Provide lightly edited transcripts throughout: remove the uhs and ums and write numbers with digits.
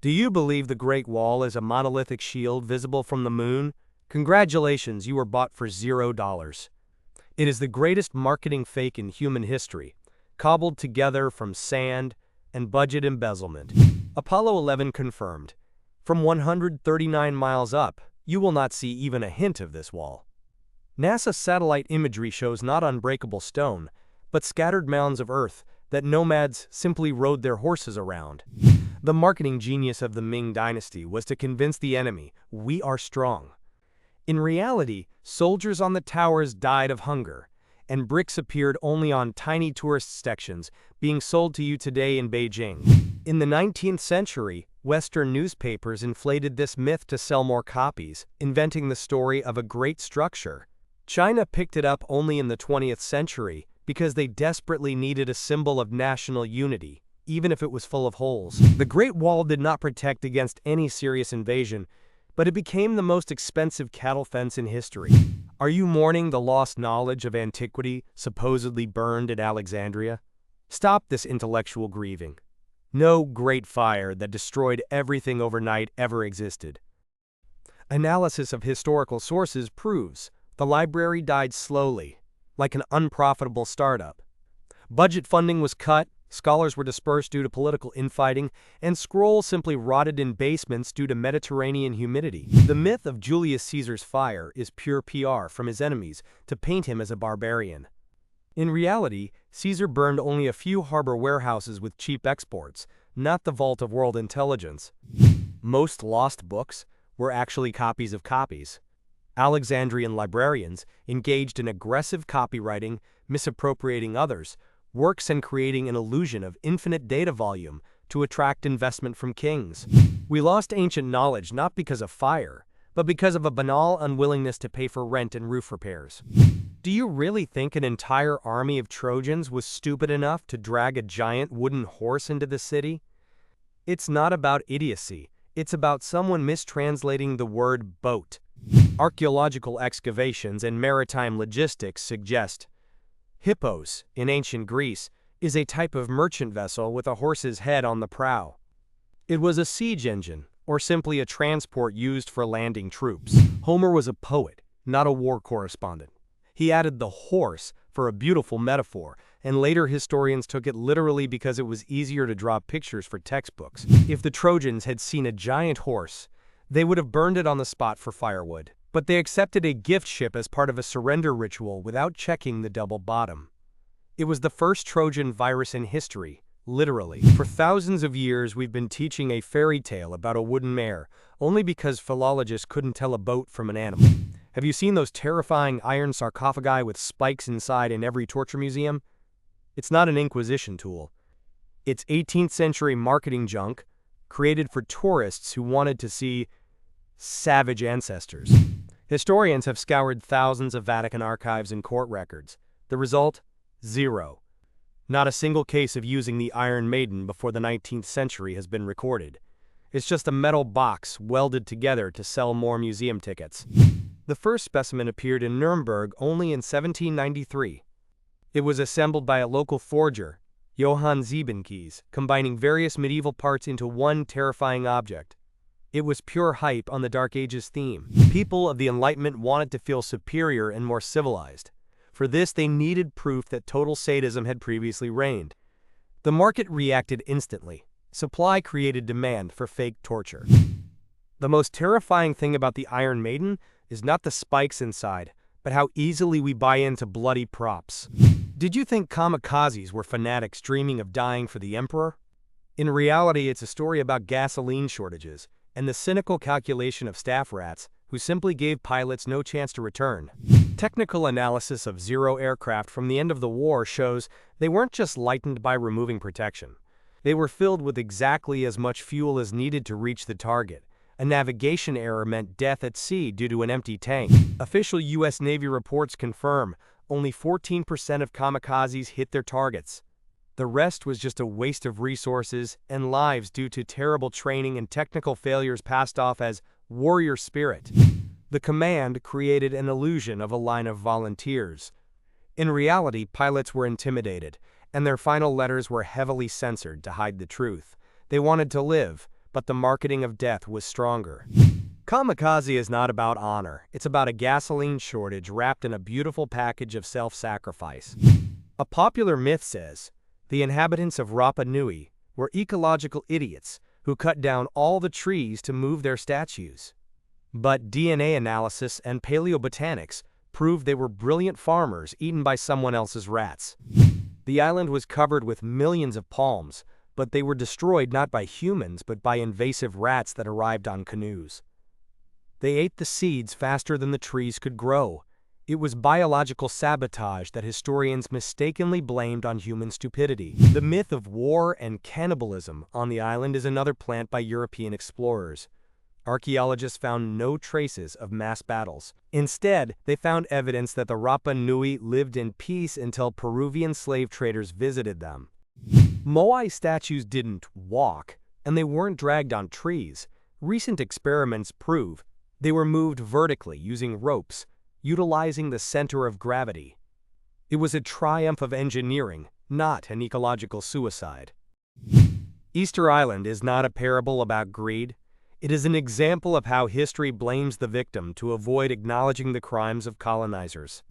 Do you believe the Great Wall is a monolithic shield visible from the moon? Congratulations, you were bought for $0. It is the greatest marketing fake in human history, cobbled together from sand and budget embezzlement. Apollo 11 confirmed. From 139 miles up, you will not see even a hint of this wall. NASA satellite imagery shows not unbreakable stone, but scattered mounds of earth that nomads simply rode their horses around. The marketing genius of the Ming Dynasty was to convince the enemy, we are strong. In reality, soldiers on the towers died of hunger, and bricks appeared only on tiny tourist sections being sold to you today in Beijing. In the 19th century, Western newspapers inflated this myth to sell more copies, inventing the story of a great structure. China picked it up only in the 20th century because they desperately needed a symbol of national unity, even if it was full of holes. The Great Wall did not protect against any serious invasion, but it became the most expensive cattle fence in history. Are you mourning the lost knowledge of antiquity supposedly burned at Alexandria? Stop this intellectual grieving. No great fire that destroyed everything overnight ever existed. Analysis of historical sources proves the library died slowly, like an unprofitable startup. Budget funding was cut, scholars were dispersed due to political infighting, and scrolls simply rotted in basements due to Mediterranean humidity. The myth of Julius Caesar's fire is pure PR from his enemies to paint him as a barbarian. In reality, Caesar burned only a few harbor warehouses with cheap exports, not the vault of world intelligence. Most lost books were actually copies of copies. Alexandrian librarians engaged in aggressive copywriting, misappropriating others' works and creating an illusion of infinite data volume to attract investment from kings. We lost ancient knowledge not because of fire, but because of a banal unwillingness to pay for rent and roof repairs. Do you really think an entire army of Trojans was stupid enough to drag a giant wooden horse into the city? It's not about idiocy, it's about someone mistranslating the word boat. Archaeological excavations and maritime logistics suggest hippos, in ancient Greece, is a type of merchant vessel with a horse's head on the prow. It was a siege engine, or simply a transport used for landing troops. Homer was a poet, not a war correspondent. He added the horse for a beautiful metaphor, and later historians took it literally because it was easier to draw pictures for textbooks. If the Trojans had seen a giant horse, they would have burned it on the spot for firewood. But they accepted a gift ship as part of a surrender ritual without checking the double bottom. It was the first Trojan virus in history, literally. For thousands of years we've been teaching a fairy tale about a wooden mare, only because philologists couldn't tell a boat from an animal. Have you seen those terrifying iron sarcophagi with spikes inside in every torture museum? It's not an Inquisition tool. It's 18th century marketing junk, created for tourists who wanted to see savage ancestors. Historians have scoured thousands of Vatican archives and court records. The result? Zero. Not a single case of using the Iron Maiden before the 19th century has been recorded. It's just a metal box welded together to sell more museum tickets. The first specimen appeared in Nuremberg only in 1793. It was assembled by a local forger, Johann Siebenkees, combining various medieval parts into one terrifying object. It was pure hype on the Dark Ages theme. People of the Enlightenment wanted to feel superior and more civilized. For this, they needed proof that total sadism had previously reigned. The market reacted instantly. Supply created demand for fake torture. The most terrifying thing about the Iron Maiden is not the spikes inside, but how easily we buy into bloody props. Did you think kamikazes were fanatics dreaming of dying for the emperor? In reality, it's a story about gasoline shortages and the cynical calculation of staff rats who simply gave pilots no chance to return. Technical analysis of Zero aircraft from the end of the war shows they weren't just lightened by removing protection. They were filled with exactly as much fuel as needed to reach the target. A navigation error meant death at sea due to an empty tank. Official U.S. Navy reports confirm only 14% of kamikazes hit their targets. The rest was just a waste of resources and lives due to terrible training and technical failures passed off as warrior spirit. The command created an illusion of a line of volunteers. In reality, pilots were intimidated, and their final letters were heavily censored to hide the truth. They wanted to live, but the marketing of death was stronger. Kamikaze is not about honor, it's about a gasoline shortage wrapped in a beautiful package of self-sacrifice. A popular myth says, the inhabitants of Rapa Nui were ecological idiots who cut down all the trees to move their statues. But DNA analysis and paleobotanics proved they were brilliant farmers eaten by someone else's rats. The island was covered with millions of palms, but they were destroyed not by humans but by invasive rats that arrived on canoes. They ate the seeds faster than the trees could grow. It was biological sabotage that historians mistakenly blamed on human stupidity. The myth of war and cannibalism on the island is another plant by European explorers. Archaeologists found no traces of mass battles. Instead, they found evidence that the Rapa Nui lived in peace until Peruvian slave traders visited them. Moai statues didn't walk, and they weren't dragged on trees. Recent experiments prove they were moved vertically using ropes, utilizing the center of gravity. It was a triumph of engineering, not an ecological suicide. Easter Island is not a parable about greed. It is an example of how history blames the victim to avoid acknowledging the crimes of colonizers.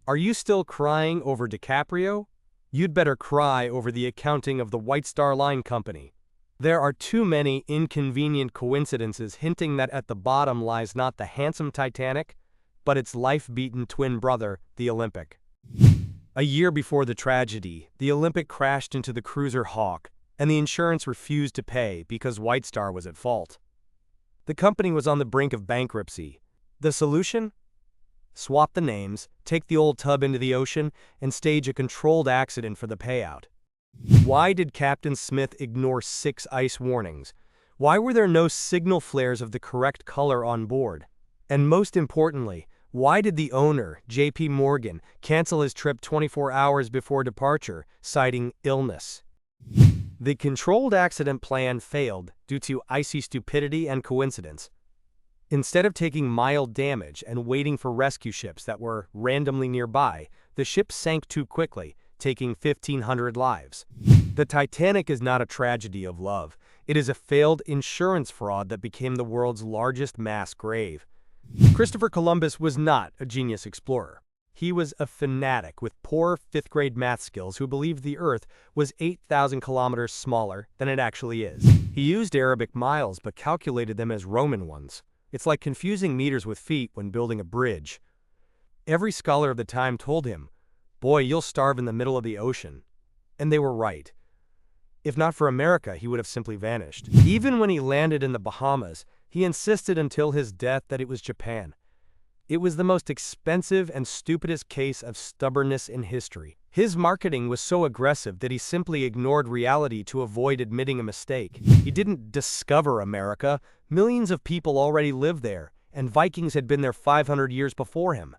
Are you still crying over DiCaprio? You'd better cry over the accounting of the White Star Line Company. There are too many inconvenient coincidences hinting that at the bottom lies not the handsome Titanic, but its life-beaten twin brother, the Olympic. A year before the tragedy, the Olympic crashed into the cruiser Hawk, and the insurance refused to pay because White Star was at fault. The company was on the brink of bankruptcy. The solution? Swap the names, take the old tub into the ocean, and stage a controlled accident for the payout. Why did Captain Smith ignore 6 ice warnings? Why were there no signal flares of the correct color on board? And most importantly, why did the owner, J.P. Morgan, cancel his trip 24 hours before departure, citing illness? The controlled accident plan failed due to icy stupidity and coincidence. Instead of taking mild damage and waiting for rescue ships that were randomly nearby, the ship sank too quickly, taking 1,500 lives. The Titanic is not a tragedy of love. It is a failed insurance fraud that became the world's largest mass grave. Christopher Columbus was not a genius explorer. He was a fanatic with poor 5th-grade math skills who believed the Earth was 8,000 kilometers smaller than it actually is. He used Arabic miles but calculated them as Roman ones. It's like confusing meters with feet when building a bridge. Every scholar of the time told him, "Boy, you'll starve in the middle of the ocean." And they were right. If not for America, he would have simply vanished. Even when he landed in the Bahamas, he insisted until his death that it was Japan. It was the most expensive and stupidest case of stubbornness in history. His marketing was so aggressive that he simply ignored reality to avoid admitting a mistake. He didn't discover America. Millions of people already lived there, and Vikings had been there 500 years before him.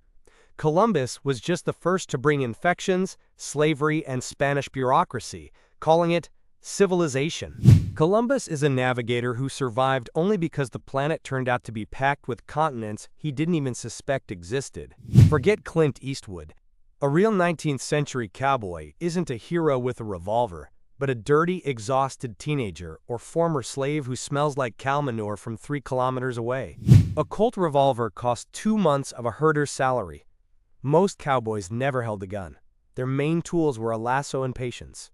Columbus was just the first to bring infections, slavery, and Spanish bureaucracy, calling it civilization. Columbus is a navigator who survived only because the planet turned out to be packed with continents he didn't even suspect existed. Forget Clint Eastwood. A real 19th century cowboy isn't a hero with a revolver, but a dirty, exhausted teenager or former slave who smells like cow manure from 3 kilometers away. A Colt revolver cost 2 months of a herder's salary. Most cowboys never held a gun. Their main tools were a lasso and patience.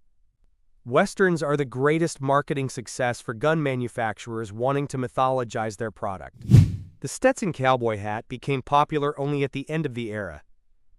Westerns are the greatest marketing success for gun manufacturers wanting to mythologize their product. The Stetson cowboy hat became popular only at the end of the era.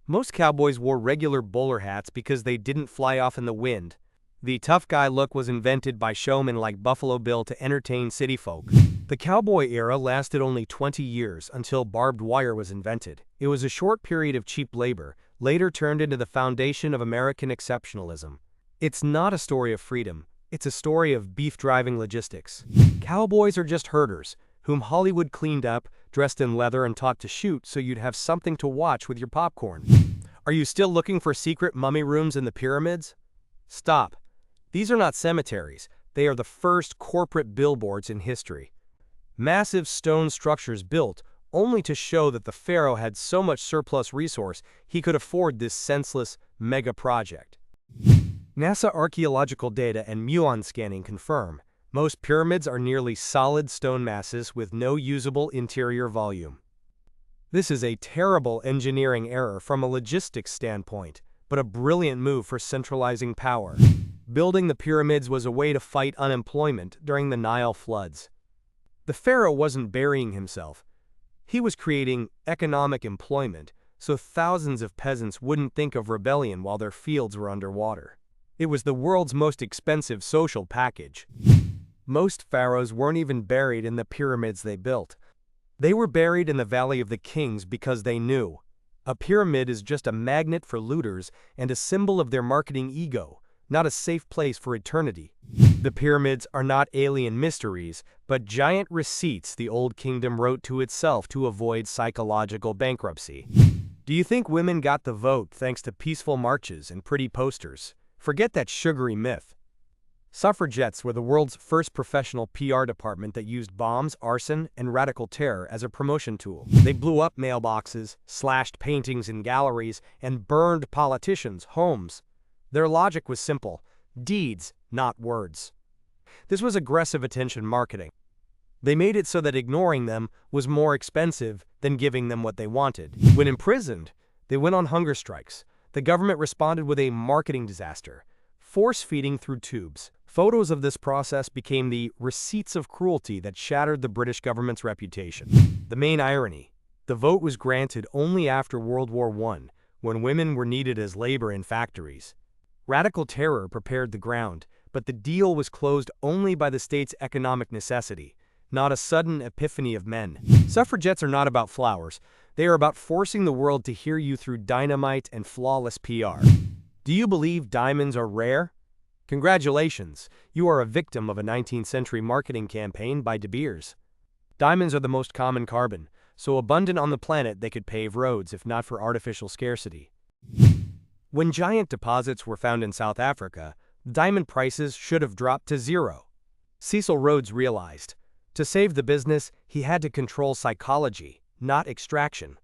Most cowboys wore regular bowler hats because they didn't fly off in the wind. The tough guy look was invented by showmen like Buffalo Bill to entertain city folk. The cowboy era lasted only 20 years until barbed wire was invented. It was a short period of cheap labor, later turned into the foundation of American exceptionalism. It's not a story of freedom, it's a story of beef-driving logistics. Cowboys are just herders, whom Hollywood cleaned up, dressed in leather and taught to shoot so you'd have something to watch with your popcorn. Are you still looking for secret mummy rooms in the pyramids? Stop. These are not cemeteries, they are the first corporate billboards in history. Massive stone structures built only to show that the pharaoh had so much surplus resource he could afford this senseless mega project. NASA archaeological data and muon scanning confirm Most pyramids are nearly solid stone masses with no usable interior volume. This is a terrible engineering error from a logistics standpoint, but a brilliant move for centralizing power. Building the pyramids was a way to fight unemployment during the Nile floods. The pharaoh wasn't burying himself. He was creating economic employment, so thousands of peasants wouldn't think of rebellion while their fields were underwater. It was the world's most expensive social package. Most pharaohs weren't even buried in the pyramids they built. They were buried in the Valley of the Kings because they knew a pyramid is just a magnet for looters and a symbol of their marketing ego, not a safe place for eternity. The pyramids are not alien mysteries, but giant receipts the Old Kingdom wrote to itself to avoid psychological bankruptcy. Do you think women got the vote thanks to peaceful marches and pretty posters? Forget that sugary myth. Suffragettes were the world's first professional PR department that used bombs, arson, and radical terror as a promotion tool. They blew up mailboxes, slashed paintings in galleries, and burned politicians' homes. Their logic was simple: deeds, not words. This was aggressive attention marketing. They made it so that ignoring them was more expensive than giving them what they wanted. When imprisoned, they went on hunger strikes. The government responded with a marketing disaster: force-feeding through tubes. Photos of this process became the receipts of cruelty that shattered the British government's reputation. The main irony: the vote was granted only after World War I, when women were needed as labor in factories. Radical terror prepared the ground, but the deal was closed only by the state's economic necessity, not a sudden epiphany of men. Suffragettes are not about flowers. They are about forcing the world to hear you through dynamite and flawless PR. Do you believe diamonds are rare? Congratulations, you are a victim of a 19th century marketing campaign by De Beers. Diamonds are the most common carbon, so abundant on the planet they could pave roads if not for artificial scarcity. When giant deposits were found in South Africa, diamond prices should have dropped to zero. Cecil Rhodes realized, to save the business, he had to control psychology, not extraction.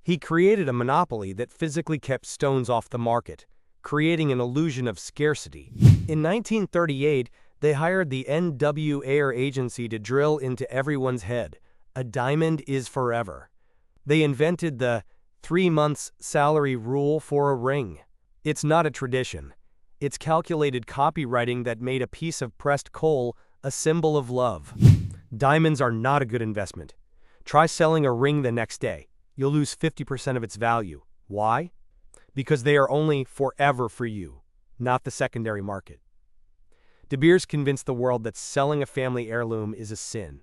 He created a monopoly that physically kept stones off the market, creating an illusion of scarcity. In 1938, they hired the N.W. Ayer Agency to drill into everyone's head: a diamond is forever. They invented the 3 months salary rule for a ring. It's not a tradition. It's calculated copywriting that made a piece of pressed coal a symbol of love. Diamonds are not a good investment. Try selling a ring the next day. You'll lose 50% of its value. Why? Because they are only forever for you, not the secondary market. De Beers convinced the world that selling a family heirloom is a sin,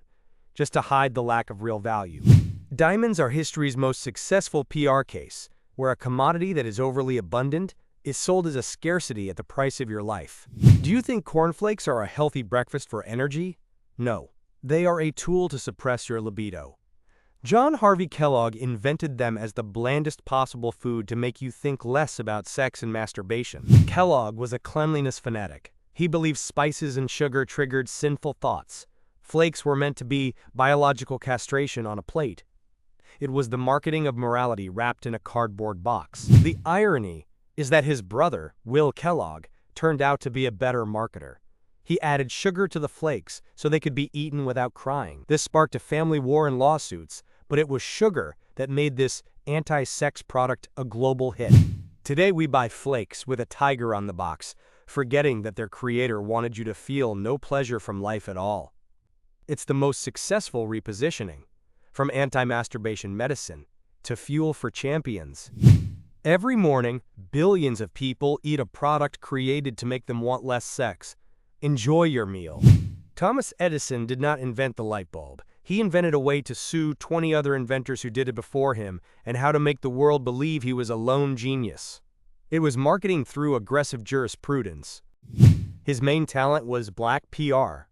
just to hide the lack of real value. Diamonds are history's most successful PR case, where a commodity that is overly abundant is sold as a scarcity at the price of your life. Do you think cornflakes are a healthy breakfast for energy? No, they are a tool to suppress your libido. John Harvey Kellogg invented them as the blandest possible food to make you think less about sex and masturbation. Kellogg was a cleanliness fanatic. He believed spices and sugar triggered sinful thoughts. Flakes were meant to be biological castration on a plate. It was the marketing of morality wrapped in a cardboard box. The irony is that his brother, Will Kellogg, turned out to be a better marketer. He added sugar to the flakes so they could be eaten without crying. This sparked a family war and lawsuits, but it was sugar that made this anti-sex product a global hit. Today we buy flakes with a tiger on the box, forgetting that their creator wanted you to feel no pleasure from life at all. It's the most successful repositioning, from anti-masturbation medicine to fuel for champions. Every morning, billions of people eat a product created to make them want less sex. Enjoy your meal. Thomas Edison did not invent the light bulb. He invented a way to sue 20 other inventors who did it before him and how to make the world believe he was a lone genius. It was marketing through aggressive jurisprudence. His main talent was black PR.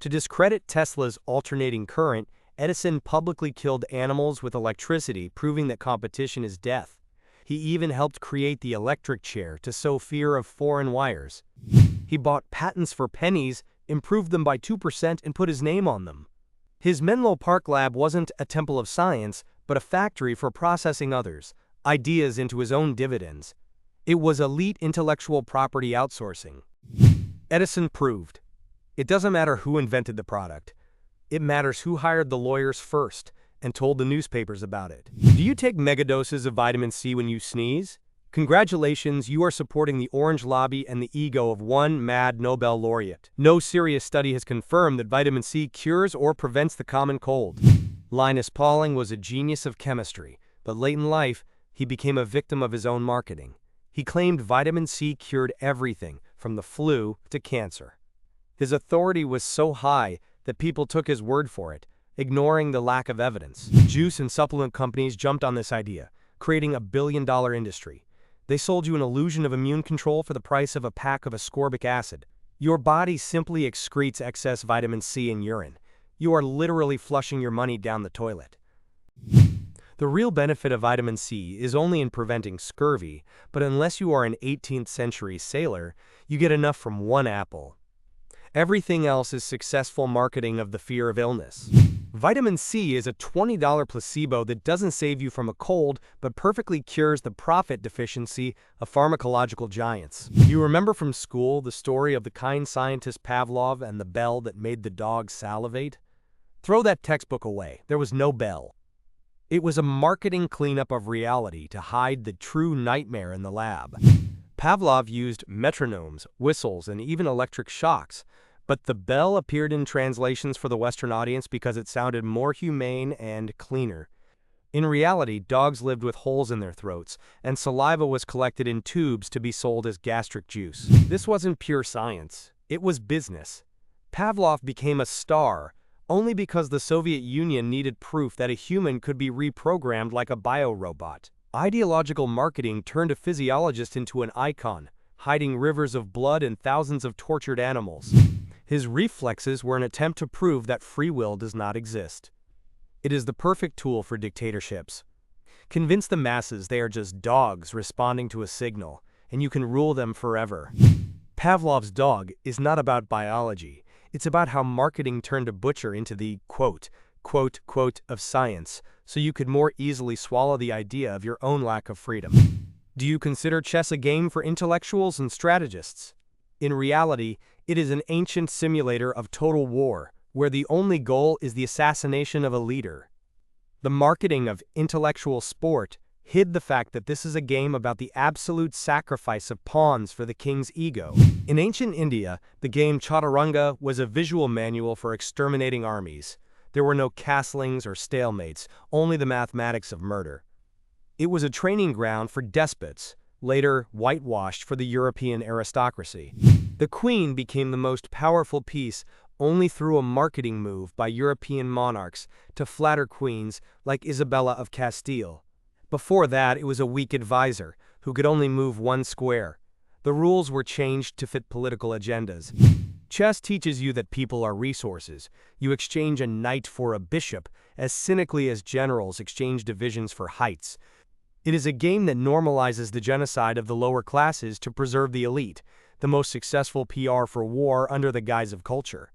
To discredit Tesla's alternating current, Edison publicly killed animals with electricity, proving that competition is death. He even helped create the electric chair to sow fear of foreign wires. He bought patents for pennies, improved them by 2%, and put his name on them. His Menlo Park lab wasn't a temple of science, but a factory for processing others' ideas into his own dividends. It was elite intellectual property outsourcing. Edison proved, It doesn't matter who invented the product. It matters who hired the lawyers first and told the newspapers about it. Do you take megadoses of vitamin C when you sneeze? Congratulations, you are supporting the orange lobby and the ego of one mad Nobel laureate. No serious study has confirmed that vitamin C cures or prevents the common cold. Linus Pauling was a genius of chemistry, but late in life, he became a victim of his own marketing. He claimed vitamin C cured everything, from the flu to cancer. His authority was so high that people took his word for it, ignoring the lack of evidence. Juice and supplement companies jumped on this idea, creating a billion-dollar industry. They sold you an illusion of immune control for the price of a pack of ascorbic acid. Your body simply excretes excess vitamin C in urine. You are literally flushing your money down the toilet. The real benefit of vitamin C is only in preventing scurvy, but unless you are an 18th century sailor, you get enough from one apple. Everything else is successful marketing of the fear of illness. Vitamin C is a $20 placebo that doesn't save you from a cold, but perfectly cures the profit deficiency of pharmacological giants. You remember from school the story of the kind scientist Pavlov and the bell that made the dog salivate? Throw that textbook away. There was no bell. It was a marketing cleanup of reality to hide the true nightmare in the lab. Pavlov used metronomes, whistles, and even electric shocks, but the bell appeared in translations for the Western audience because it sounded more humane and cleaner. In reality, dogs lived with holes in their throats, and saliva was collected in tubes to be sold as gastric juice. This wasn't pure science. It was business. Pavlov became a star only because the Soviet Union needed proof that a human could be reprogrammed like a biorobot. Ideological marketing turned a physiologist into an icon, hiding rivers of blood and thousands of tortured animals. His reflexes were an attempt to prove that free will does not exist. It is the perfect tool for dictatorships. Convince the masses they are just dogs responding to a signal, and you can rule them forever. Pavlov's dog is not about biology. It's about how marketing turned a butcher into the quote of science, so you could more easily swallow the idea of your own lack of freedom. Do you consider chess a game for intellectuals and strategists? In reality, it is an ancient simulator of total war, where the only goal is the assassination of a leader. The marketing of intellectual sport hid the fact that this is a game about the absolute sacrifice of pawns for the king's ego. In ancient India, the game Chaturanga was a visual manual for exterminating armies. There were no castlings or stalemates, only the mathematics of murder. It was a training ground for despots, later whitewashed for the European aristocracy. The queen became the most powerful piece only through a marketing move by European monarchs to flatter queens like Isabella of Castile. Before that, it was a weak advisor who could only move one square. The rules were changed to fit political agendas. Chess teaches you that people are resources. You exchange a knight for a bishop as cynically as generals exchange divisions for heights. It is a game that normalizes the genocide of the lower classes to preserve the elite, the most successful PR for war under the guise of culture.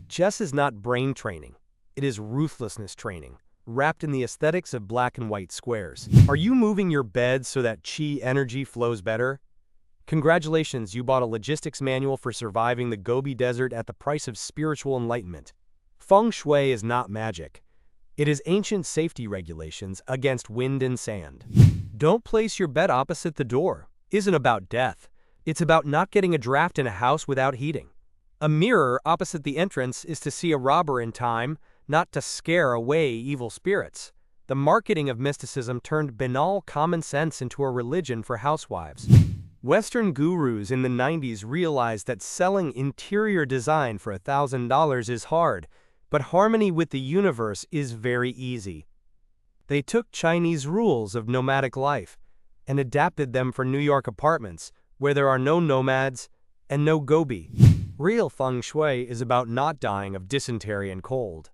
Chess is not brain training. It is ruthlessness training, wrapped in the aesthetics of black and white squares. Are you moving your bed so that chi energy flows better? Congratulations, you bought a logistics manual for surviving the Gobi Desert at the price of spiritual enlightenment. Feng Shui is not magic. It is ancient safety regulations against wind and sand. Don't place your bed opposite the door. Isn't about death. It's about not getting a draft in a house without heating. A mirror opposite the entrance is to see a robber in time, not to scare away evil spirits. The marketing of mysticism turned banal common sense into a religion for housewives. Western gurus in the 90s realized that selling interior design for $1,000 is hard, but harmony with the universe is very easy. They took Chinese rules of nomadic life and adapted them for New York apartments, where there are no nomads and no Gobi. Real feng shui is about not dying of dysentery and cold.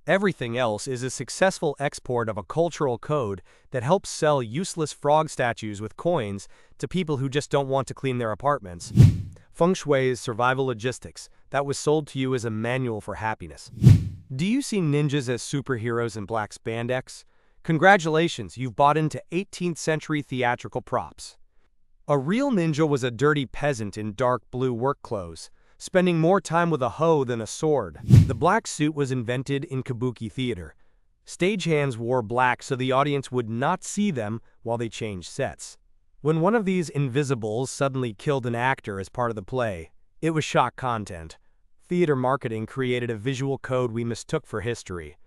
Everything else is a successful export of a cultural code that helps sell useless frog statues with coins to people who just don't want to clean their apartments. Feng Shui is survival logistics that was sold to you as a manual for happiness. Do you see ninjas as superheroes in black spandex? Congratulations, you've bought into 18th century theatrical props. A real ninja was a dirty peasant in dark blue work clothes, spending more time with a hoe than a sword. The black suit was invented in kabuki theater. Stagehands wore black so the audience would not see them while they changed sets. When one of these invisibles suddenly killed an actor as part of the play, it was shock content. Theater marketing created a visual code we mistook for history.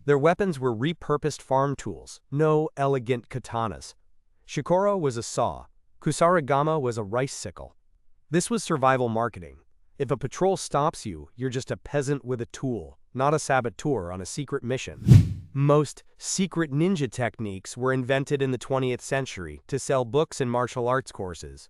Their weapons were repurposed farm tools, no elegant katanas. Shikoro was a saw. Kusarigama was a rice sickle. This was survival marketing. If a patrol stops you, you're just a peasant with a tool, not a saboteur on a secret mission. Most secret ninja techniques were invented in the 20th century to sell books and martial arts courses.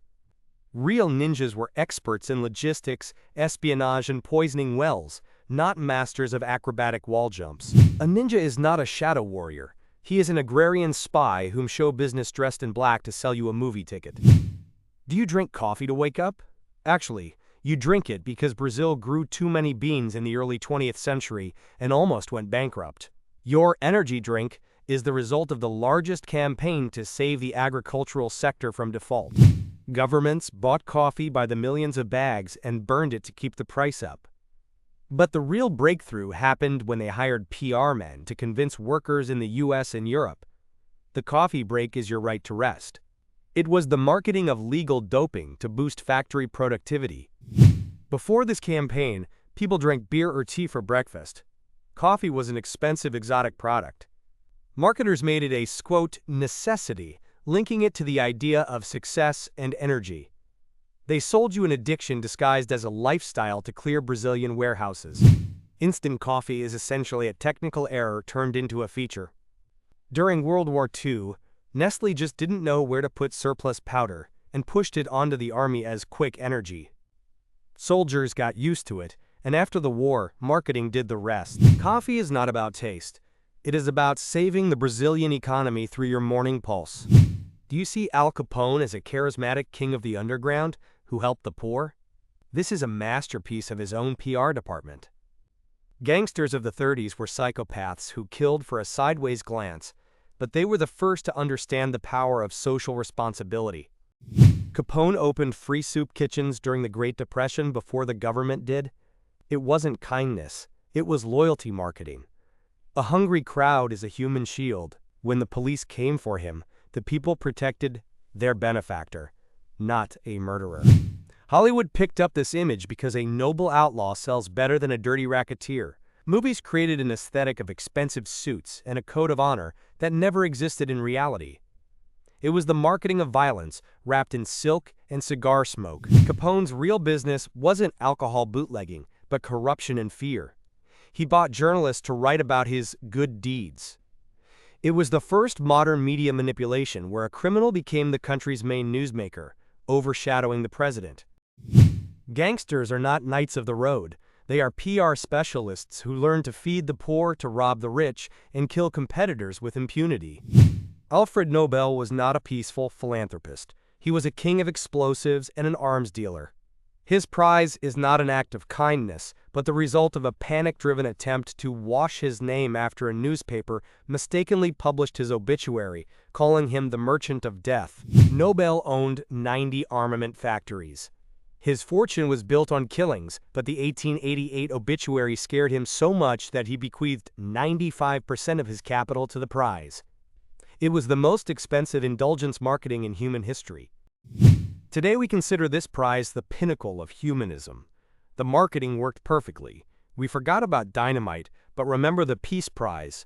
Real ninjas were experts in logistics, espionage, and poisoning wells, not masters of acrobatic wall jumps. A ninja is not a shadow warrior. He is an agrarian spy whom show business dressed in black to sell you a movie ticket. Do you drink coffee to wake up? Actually, you drink it because Brazil grew too many beans in the early 20th century and almost went bankrupt. Your energy drink is the result of the largest campaign to save the agricultural sector from default. Governments bought coffee by the millions of bags and burned it to keep the price up. But the real breakthrough happened when they hired PR men to convince workers in the US and Europe. The coffee break is your right to rest. It was the marketing of legal doping to boost factory productivity. Before this campaign, people drank beer or tea for breakfast. Coffee was an expensive exotic product. Marketers made it a, quote, necessity, linking it to the idea of success and energy. They sold you an addiction disguised as a lifestyle to clear Brazilian warehouses. Instant coffee is essentially a technical error turned into a feature. During World War II, Nestle just didn't know where to put surplus powder and pushed it onto the army as quick energy. Soldiers got used to it, and after the war, marketing did the rest. Coffee is not about taste. It is about saving the Brazilian economy through your morning pulse. Do you see Al Capone as a charismatic king of the underground who helped the poor? This is a masterpiece of his own PR department. Gangsters of the 30s were psychopaths who killed for a sideways glance, but they were the first to understand the power of social responsibility. Capone opened free soup kitchens during the Great Depression before the government did. It wasn't kindness, it was loyalty marketing. A hungry crowd is a human shield. When the police came for him, the people protected their benefactor, not a murderer. Hollywood picked up this image because a noble outlaw sells better than a dirty racketeer. Movies created an aesthetic of expensive suits and a code of honor that never existed in reality. It was the marketing of violence wrapped in silk and cigar smoke. Capone's real business wasn't alcohol bootlegging, but corruption and fear. He bought journalists to write about his good deeds. It was the first modern media manipulation where a criminal became the country's main newsmaker, overshadowing the president. Gangsters are not knights of the road. They are PR specialists who learn to feed the poor, to rob the rich, and kill competitors with impunity. Alfred Nobel was not a peaceful philanthropist. He was a king of explosives and an arms dealer. His prize is not an act of kindness, but the result of a panic-driven attempt to wash his name after a newspaper mistakenly published his obituary, calling him the Merchant of Death. Nobel owned 90 armament factories. His fortune was built on killings, but the 1888 obituary scared him so much that he bequeathed 95% of his capital to the prize. It was the most expensive indulgence marketing in human history. Today we consider this prize the pinnacle of humanism. The marketing worked perfectly. We forgot about dynamite, but remember the Peace Prize.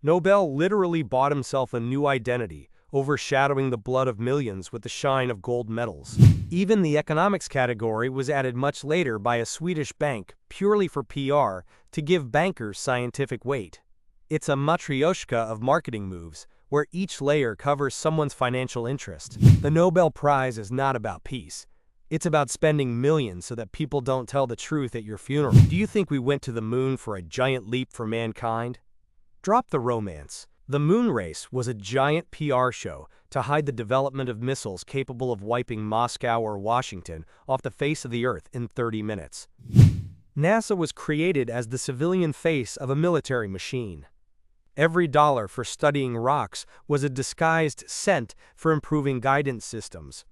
Nobel literally bought himself a new identity, overshadowing the blood of millions with the shine of gold medals. Even the economics category was added much later by a Swedish bank, purely for PR, to give bankers scientific weight. It's a matryoshka of marketing moves, where each layer covers someone's financial interest. The Nobel Prize is not about peace. It's about spending millions so that people don't tell the truth at your funeral. Do you think we went to the moon for a giant leap for mankind? Drop the romance. The moon race was a giant PR show to hide the development of missiles capable of wiping Moscow or Washington off the face of the Earth in 30 minutes. NASA was created as the civilian face of a military machine. Every dollar for studying rocks was a disguised cent for improving guidance systems.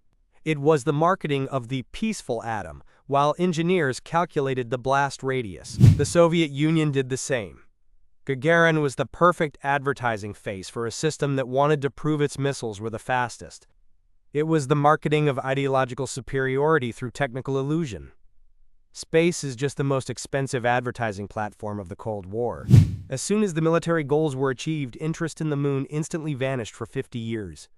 It was the marketing of the peaceful atom, while engineers calculated the blast radius. The Soviet Union did the same. Gagarin was the perfect advertising face for a system that wanted to prove its missiles were the fastest. It was the marketing of ideological superiority through technical illusion. Space is just the most expensive advertising platform of the Cold War. As soon as the military goals were achieved, interest in the moon instantly vanished for 50 years.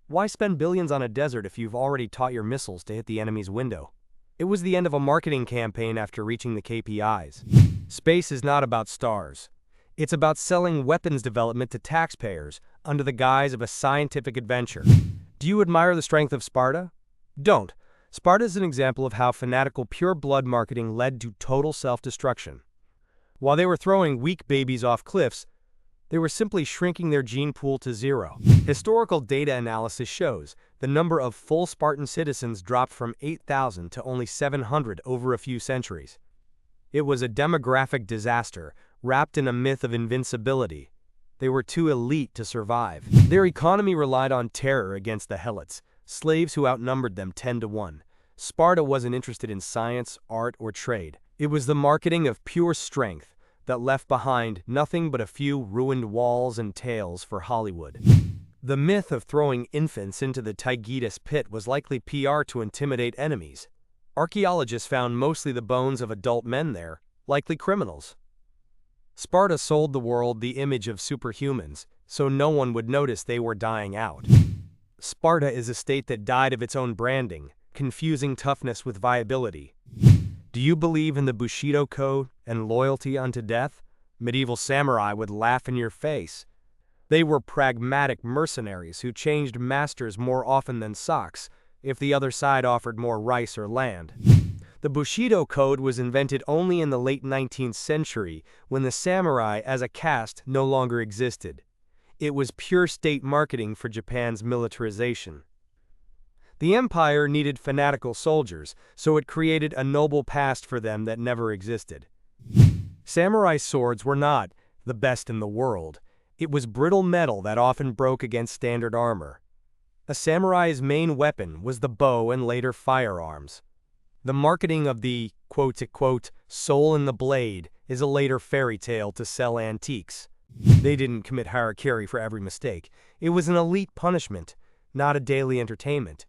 Why spend billions on a desert if you've already taught your missiles to hit the enemy's window? It was the end of a marketing campaign after reaching the KPIs. Space is not about stars. It's about selling weapons development to taxpayers under the guise of a scientific adventure. Do you admire the strength of Sparta? Don't. Sparta is an example of how fanatical pure-blood marketing led to total self-destruction. While they were throwing weak babies off cliffs, they were simply shrinking their gene pool to zero. Historical data analysis shows the number of full Spartan citizens dropped from 8,000 to only 700 over a few centuries. It was a demographic disaster, wrapped in a myth of invincibility. They were too elite to survive. Their economy relied on terror against the helots, slaves who outnumbered them 10 to 1. Sparta wasn't interested in science, art, or trade. It was the marketing of pure strength that left behind nothing but a few ruined walls and tales for Hollywood. The myth of throwing infants into the Tigris pit was likely PR to intimidate enemies. Archaeologists found mostly the bones of adult men there, likely criminals. Sparta sold the world the image of superhumans, so no one would notice they were dying out. Sparta is a state that died of its own branding, confusing toughness with viability. Do you believe in the Bushido Code and loyalty unto death? Medieval samurai would laugh in your face. They were pragmatic mercenaries who changed masters more often than socks if the other side offered more rice or land. The Bushido Code was invented only in the late 19th century when the samurai as a caste no longer existed. It was pure state marketing for Japan's militarization. The empire needed fanatical soldiers, so it created a noble past for them that never existed. Samurai swords were not the best in the world. It was brittle metal that often broke against standard armor. A samurai's main weapon was the bow and later firearms. The marketing of the quote-unquote soul in the blade is a later fairy tale to sell antiques. They didn't commit harakiri for every mistake. It was an elite punishment, not a daily entertainment.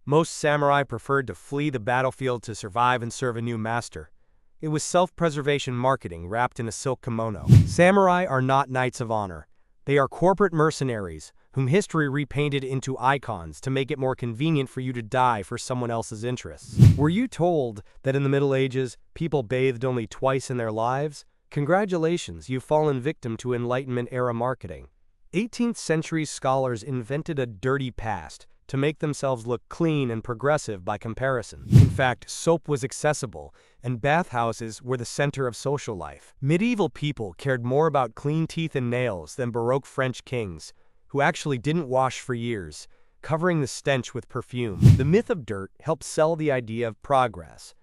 Most samurai preferred to flee the battlefield to survive and serve a new master. It was self-preservation marketing wrapped in a silk kimono. Samurai are not knights of honor. They are corporate mercenaries, whom history repainted into icons to make it more convenient for you to die for someone else's interests. Were you told that in the Middle Ages, people bathed only twice in their lives? Congratulations, you've fallen victim to Enlightenment-era marketing. 18th century scholars invented a dirty past to make themselves look clean and progressive by comparison. In fact, soap was accessible, and bathhouses were the center of social life. Medieval people cared more about clean teeth and nails than Baroque French kings, who actually didn't wash for years, covering the stench with perfume. The myth of dirt helps sell the idea of progress.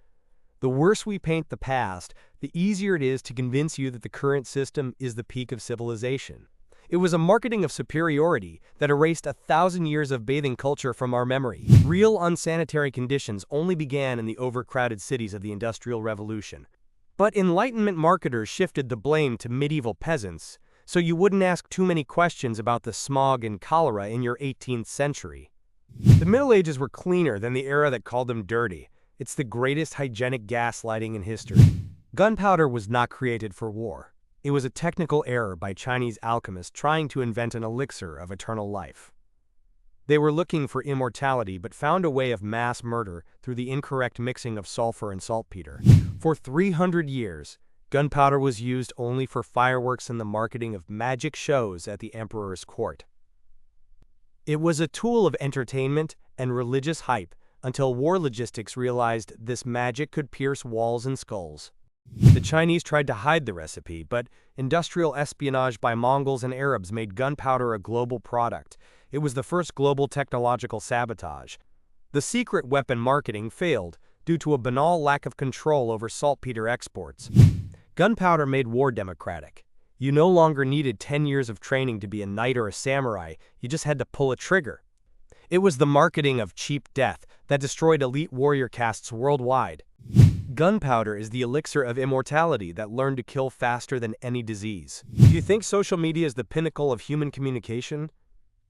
The worse we paint the past, the easier it is to convince you that the current system is the peak of civilization. It was a marketing of superiority that erased 1,000 years of bathing culture from our memory. Real unsanitary conditions only began in the overcrowded cities of the Industrial Revolution. But Enlightenment marketers shifted the blame to medieval peasants, so you wouldn't ask too many questions about the smog and cholera in your 18th century. The Middle Ages were cleaner than the era that called them dirty. It's the greatest hygienic gaslighting in history. Gunpowder was not created for war. It was a technical error by Chinese alchemists trying to invent an elixir of eternal life. They were looking for immortality but found a way of mass murder through the incorrect mixing of sulfur and saltpeter. For 300 years, gunpowder was used only for fireworks and the marketing of magic shows at the emperor's court. It was a tool of entertainment and religious hype until war logistics realized this magic could pierce walls and skulls. The Chinese tried to hide the recipe, but industrial espionage by Mongols and Arabs made gunpowder a global product. It was the first global technological sabotage. The secret weapon marketing failed due to a banal lack of control over saltpeter exports. Gunpowder made war democratic. You no longer needed 10 years of training to be a knight or a samurai, you just had to pull a trigger. It was the marketing of cheap death that destroyed elite warrior castes worldwide. Gunpowder is the elixir of immortality that learned to kill faster than any disease. Do you think social media is the pinnacle of human communication?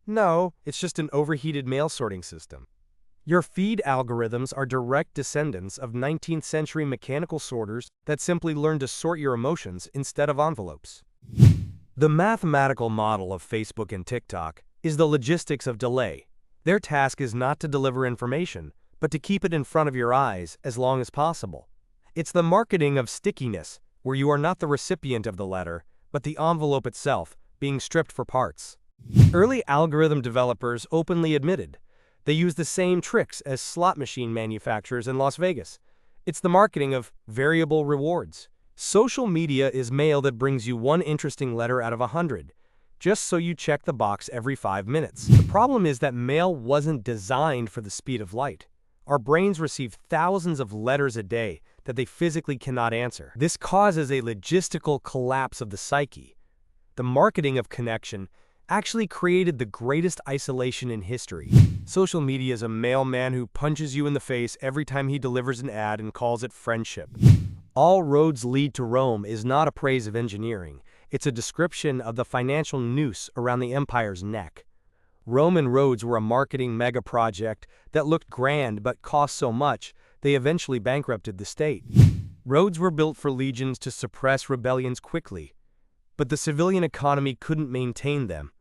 No, it's just an overheated mail sorting system. Your feed algorithms are direct descendants of 19th century mechanical sorters that simply learned to sort your emotions instead of envelopes. The mathematical model of Facebook and TikTok is the logistics of delay. Their task is not to deliver information, but to keep it in front of your eyes as long as possible. It's the marketing of stickiness, where you are not the recipient of the letter, but the envelope itself, being stripped for parts. Early algorithm developers openly admitted they use the same tricks as slot machine manufacturers in Las Vegas. It's the marketing of variable rewards. Social media is mail that brings you one interesting letter out of 100, just so you check the box every 5 minutes. The problem is that mail wasn't designed for the speed of light. Our brains receive thousands of letters a day that they physically cannot answer. This causes a logistical collapse of the psyche. The marketing of connection actually created the greatest isolation in history. Social media is a mailman who punches you in the face every time he delivers an ad and calls it friendship. All roads lead to Rome is not a praise of engineering. It's a description of the financial noose around the empire's neck. Roman roads were a marketing mega project that looked grand but cost so much, they eventually bankrupted the state. Roads were built for legions to suppress rebellions quickly, but the civilian economy couldn't maintain them.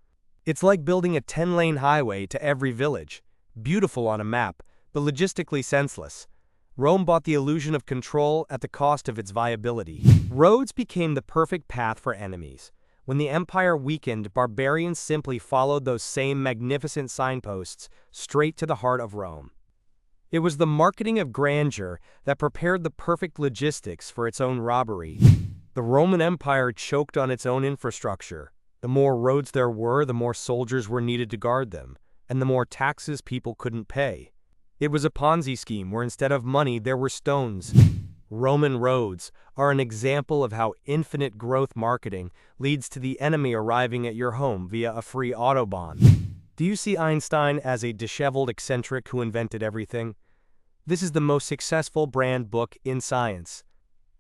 It's like building a 10-lane highway to every village, beautiful on a map, but logistically senseless. Rome bought the illusion of control at the cost of its viability. Roads became the perfect path for enemies. When the empire weakened, barbarians simply followed those same magnificent signposts straight to the heart of Rome. It was the marketing of grandeur that prepared the perfect logistics for its own robbery. The Roman Empire choked on its own infrastructure. The more roads there were, the more soldiers were needed to guard them, and the more taxes people couldn't pay. It was a Ponzi scheme where instead of money there were stones. Roman roads are an example of how infinite growth marketing leads to the enemy arriving at your home via a free autobahn. Do you see Einstein as a disheveled eccentric who invented everything? This is the most successful brand book in science.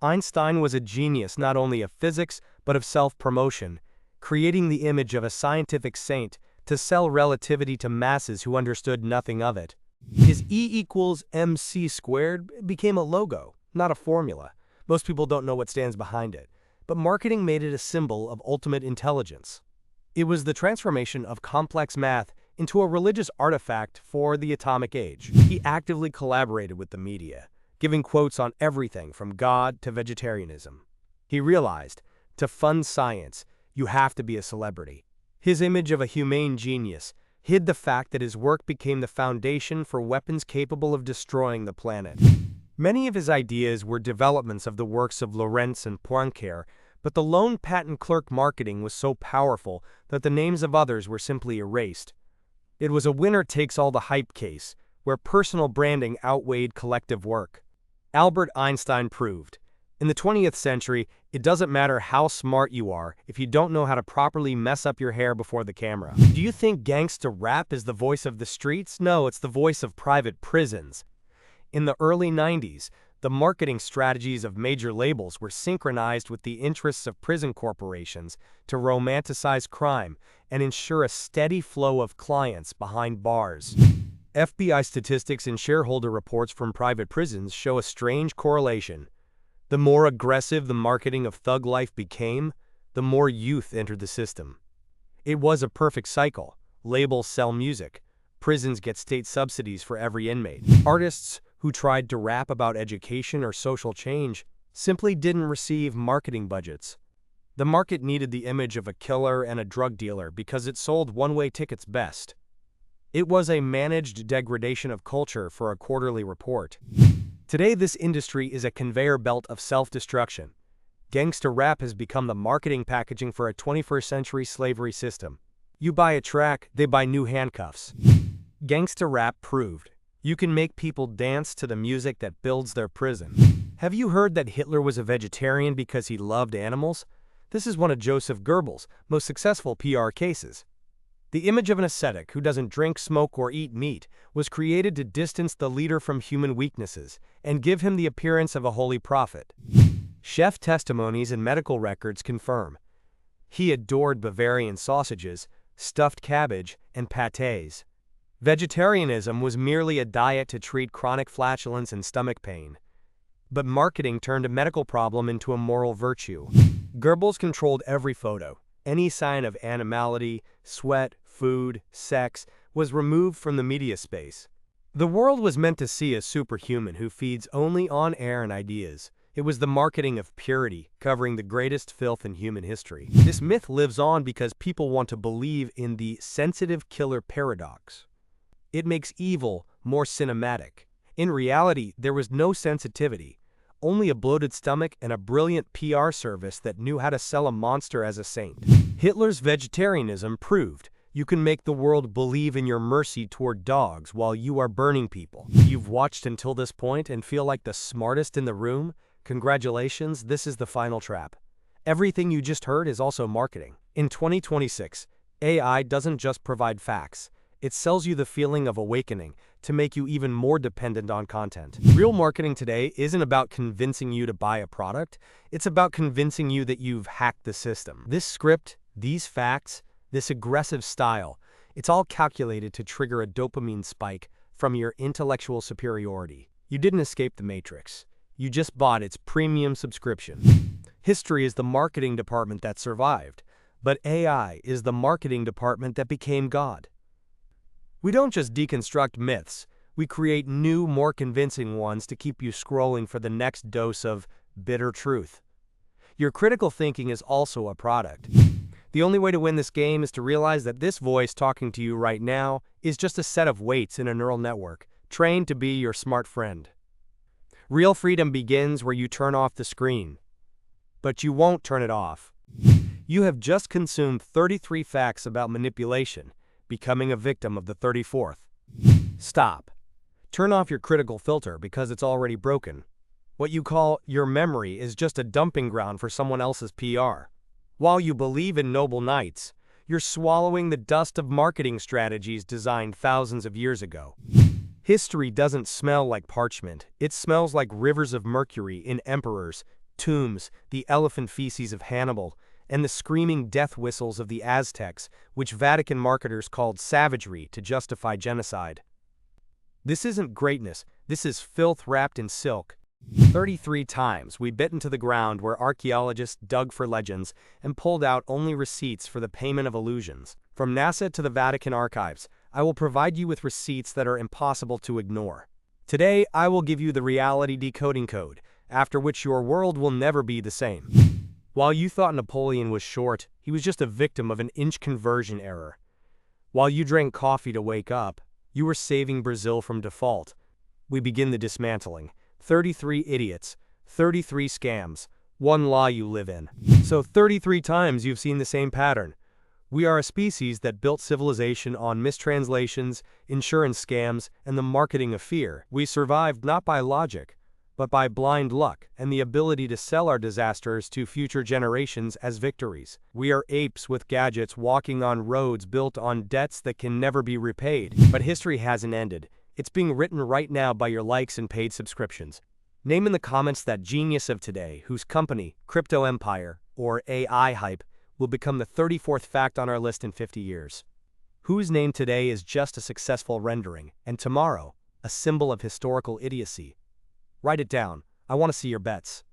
Einstein was a genius not only of physics but of self-promotion, creating the image of a scientific saint to sell relativity to masses who understood nothing of it. His E=mc² became a logo, not a formula. Most people don't know what stands behind it, but marketing made it a symbol of ultimate intelligence. It was the transformation of complex math into a religious artifact for the atomic age. He actively collaborated with the media, giving quotes on everything from God to vegetarianism. He realized, to fund science, you have to be a celebrity. His image of a humane genius hid the fact that his work became the foundation for weapons capable of destroying the planet. Many of his ideas were developments of the works of Lorentz and Poincaré, but the lone patent clerk marketing was so powerful that the names of others were simply erased. It was a winner-takes-all-the hype case, where personal branding outweighed collective work. Albert Einstein proved, in the 20th century, it doesn't matter how smart you are if you don't know how to properly mess up your hair before the camera. Do you think gangsta rap is the voice of the streets? No, it's the voice of private prisons. In the early 90s, the marketing strategies of major labels were synchronized with the interests of prison corporations to romanticize crime and ensure a steady flow of clients behind bars. FBI statistics and shareholder reports from private prisons show a strange correlation. The more aggressive the marketing of thug life became, the more youth entered the system. It was a perfect cycle. Labels sell music. Prisons get state subsidies for every inmate. Artists who tried to rap about education or social change simply didn't receive marketing budgets. The market needed the image of a killer and a drug dealer because it sold one-way tickets best. It was a managed degradation of culture for a quarterly report. Today, this industry is a conveyor belt of self-destruction. Gangsta rap has become the marketing packaging for a 21st century slavery system. You buy a track, they buy new handcuffs. Gangsta rap proved you can make people dance to the music that builds their prison. Have you heard that Hitler was a vegetarian because he loved animals? This is one of Joseph Goebbels' most successful PR cases. The image of an ascetic who doesn't drink, smoke, or eat meat was created to distance the leader from human weaknesses and give him the appearance of a holy prophet. Chef testimonies and medical records confirm. He adored Bavarian sausages, stuffed cabbage, and pâtés. Vegetarianism was merely a diet to treat chronic flatulence and stomach pain. But marketing turned a medical problem into a moral virtue. Goebbels controlled every photo. Any sign of animality, sweat, food, sex was removed from the media space. The world was meant to see a superhuman who feeds only on air and ideas. It was the marketing of purity, covering the greatest filth in human history. This myth lives on because people want to believe in the sensitive killer paradox. It makes evil more cinematic. In reality, there was no sensitivity. Only a bloated stomach and a brilliant PR service that knew how to sell a monster as a saint. Hitler's vegetarianism proved you can make the world believe in your mercy toward dogs while you are burning people. You've watched until this point and feel like the smartest in the room? Congratulations, this is the final trap. Everything you just heard is also marketing. In 2026, AI doesn't just provide facts. It sells you the feeling of awakening to make you even more dependent on content. Real marketing today isn't about convincing you to buy a product. It's about convincing you that you've hacked the system. This script, these facts, this aggressive style, it's all calculated to trigger a dopamine spike from your intellectual superiority. You didn't escape the matrix. You just bought its premium subscription. History is the marketing department that survived, but AI is the marketing department that became God. We don't just deconstruct myths, we create new, more convincing ones to keep you scrolling for the next dose of bitter truth. Your critical thinking is also a product. The only way to win this game is to realize that this voice talking to you right now is just a set of weights in a neural network, trained to be your smart friend. Real freedom begins where you turn off the screen. But you won't turn it off. You have just consumed 33 facts about manipulation, becoming a victim of the 34th. Stop. Turn off your critical filter because it's already broken. What you call your memory is just a dumping ground for someone else's PR. While you believe in noble knights, you're swallowing the dust of marketing strategies designed thousands of years ago. History doesn't smell like parchment. It smells like rivers of mercury in emperors, tombs, the elephant feces of Hannibal, and the screaming death whistles of the Aztecs, which Vatican marketers called savagery to justify genocide. This isn't greatness, this is filth wrapped in silk. 33 times we bit into the ground where archaeologists dug for legends and pulled out only receipts for the payment of illusions. From NASA to the Vatican archives, I will provide you with receipts that are impossible to ignore. Today, I will give you the reality decoding code, after which your world will never be the same. While you thought Napoleon was short, he was just a victim of an inch conversion error. While you drank coffee to wake up, you were saving Brazil from default. We begin the dismantling. 33 idiots, 33 scams, one law you live in. So 33 times you've seen the same pattern. We are a species that built civilization on mistranslations, insurance scams, and the marketing of fear. We survived not by logic, but by blind luck and the ability to sell our disasters to future generations as victories. We are apes with gadgets walking on roads built on debts that can never be repaid. But history hasn't ended. It's being written right now by your likes and paid subscriptions. Name in the comments that genius of today whose company, crypto empire, or AI hype will become the 34th fact on our list in 50 years. Whose name today is just a successful rendering, and tomorrow, a symbol of historical idiocy. Write it down. I want to see your bets.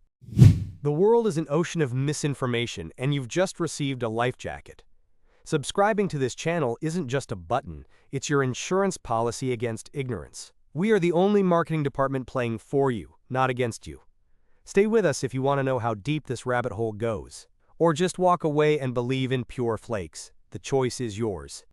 The world is an ocean of misinformation, and you've just received a life jacket. Subscribing to this channel isn't just a button, it's your insurance policy against ignorance. We are the only marketing department playing for you, not against you. Stay with us if you want to know how deep this rabbit hole goes. Or just walk away and believe in pure flakes. The choice is yours.